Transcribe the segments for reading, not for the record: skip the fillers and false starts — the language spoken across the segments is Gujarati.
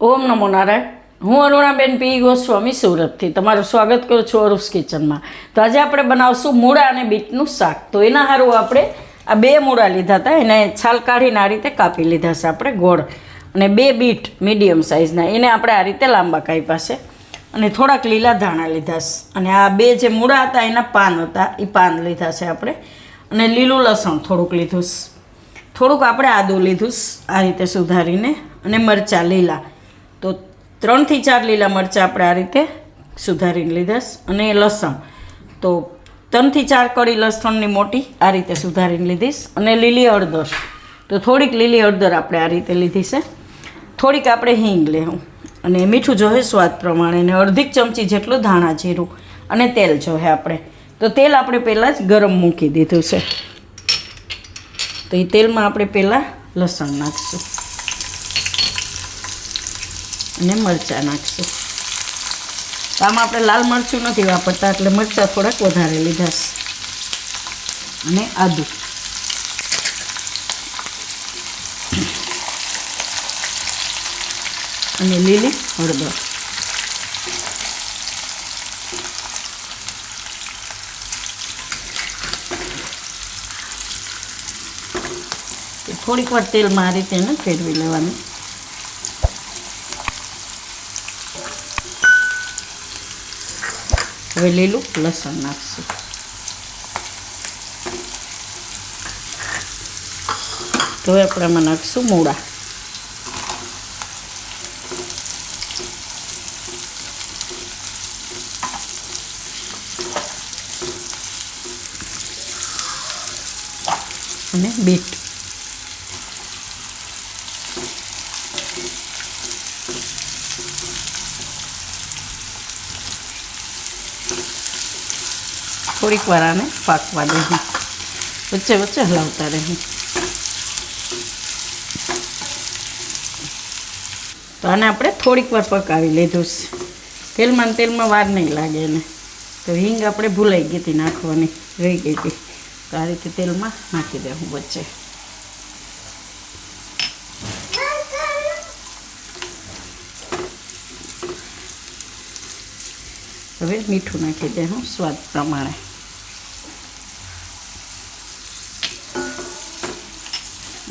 ઓમ નમો નારાયણ. હું અરુણાબેન પી ગોસ્વામી સુરતથી તમારું સ્વાગત કરું છું અરુસ કિચનમાં. તો આજે આપણે બનાવશું મૂળા અને બીટનું શાક. તો એના સારું આપણે આ 2 મૂળા લીધા હતા, એને છાલ કાઢીને આ રીતે કાપી લીધા છે આપણે ગોળ, અને 2 બીટ મીડિયમ સાઇઝના એને આપણે આ રીતે લાંબા કાપ્યા છે, અને થોડાક લીલા ધાણા લીધા છે, અને આ 2 જે મૂળા હતા એના પાન હતા એ પાન લીધા છે આપણે, અને લીલું લસણ થોડુંક લીધું છે, થોડુંક આપણે આદું લીધું આ રીતે સુધારીને, અને મરચાં લીલા તો 3 થી 4 લીલા મરચાં આપણે આ રીતે સુધારીને લીધા, અને લસણ તો 3 થી 4 કળી લસણની મોટી આ રીતે સુધારીને લીધીશ, અને લીલી હળદર તો થોડીક લીલી હળદર આપણે આ રીતે લીધી છે, થોડીક આપણે હિંગ લેવું, અને મીઠું જોઈએ સ્વાદ પ્રમાણે, અને અડધી ચમચી જેટલું ધાણા જીરું, અને તેલ જોઈએ આપણે. તો તેલ આપણે પહેલાં જ ગરમ મૂકી દીધું છે. તો એ તેલમાં આપણે પહેલાં લસણ નાખીશું અને મરચાં નાખીશું. તો આમાં આપણે લાલ મરચું નથી વાપરતા એટલે મરચાં થોડાક વધારે લીધા છે, અને આદું અને લીલી હળદર. થોડીક વાર તેલમાં આ રીતે એને ફેરવી લેવાનું. હવે લીલું લસણ નાખશું. તો હવે આપણે આમાં નાખશું મૂળા. અને બીટ. થોડીક વાર આને પાકવા દેવું, વચ્ચે વચ્ચે હલાવતા રહેવું. તો આને આપણે થોડીક વાર પકાવી લીધું છે. તેલમાં વાર નહીં લાગે એને. તો હિંગ આપણે ભૂલાઈ ગઈ હતી નાખવાની, રહી ગઈ હતી, તો આ રીતે તેલમાં નાખી દેવું વચ્ચે. હવે મીઠું નાખી દેવું સ્વાદ પ્રમાણે,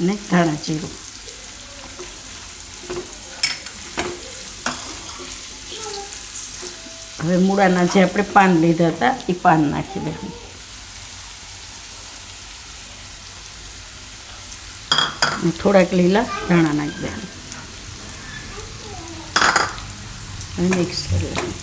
અને ધાણા જીરું. હવે મૂળાના જે આપણે પાન લીધા હતા એ પાન નાખી દેવું, અને થોડાક લીલા ધાણા નાખી દેવું, અને મિક્સ કરી દેવું.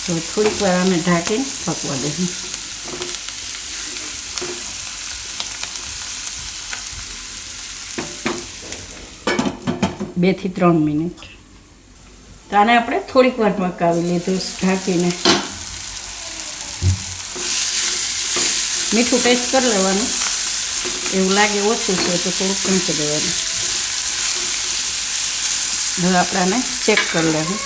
તો થોડીક વાર આને ઢાંકીને પકવા દઈશું. 2 થી 3 મિનિટ. તો આને આપણે થોડીક વાર પકાવી લીધું ઢાંકીને. મીઠું ટેસ્ટ કરી લેવાનું, એવું લાગે ઓછું છે તો થોડુંક નાખી દેવાનું. હવે આપણે આને ચેક કરી લેવું.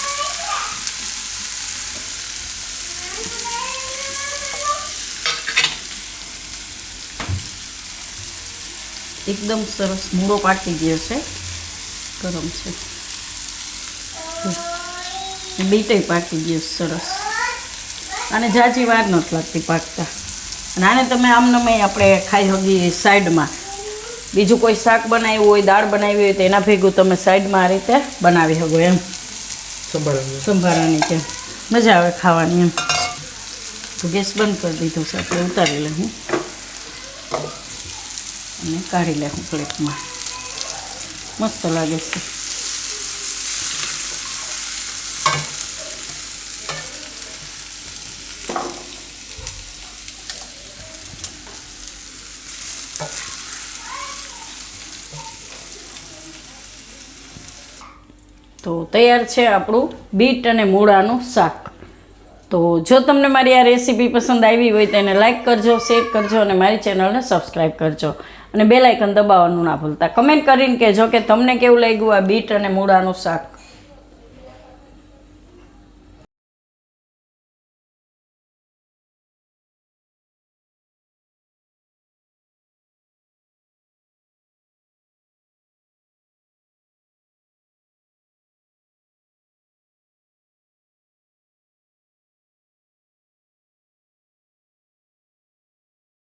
એકદમ સરસ મૂળો પાકી ગયો છે, ગરમ છે, બીટે પાકી ગયો સરસ. આને ઝાઝી વાર નથી લાગતી પાકતા, અને આને તમે આમનામ આપણે ખાઈ શકીએ સાઈડમાં. બીજું કોઈ શાક બનાવ્યું હોય, દાળ બનાવી હોય તો એના ભેગું તમે સાઈડમાં આ રીતે બનાવી શકો, એમ સંભારાની જેમ મજા આવે ખાવાની એમ. તો ગેસ બંધ કરી દીધો છે, આપણે ઉતારી લઉં અને કાઢી લેવું પ્લેટમાં. મસ્ત લાગે છે. તો તૈયાર છે આપણું બીટ અને મૂળાનું શાક. તો જો તમને મારી આ રેસીપી પસંદ આવી હોય તો એને લાઇક કરજો, શેર કરજો, અને મારી ચેનલને સબસ્ક્રાઈબ કરજો, અને બેલ આઇકન દબાવવાનું ના ભૂલતા. કમેન્ટ કરીને કહેજો કે તમને કેવું લાગ્યું આ બીટ અને મૂળાનું શાક.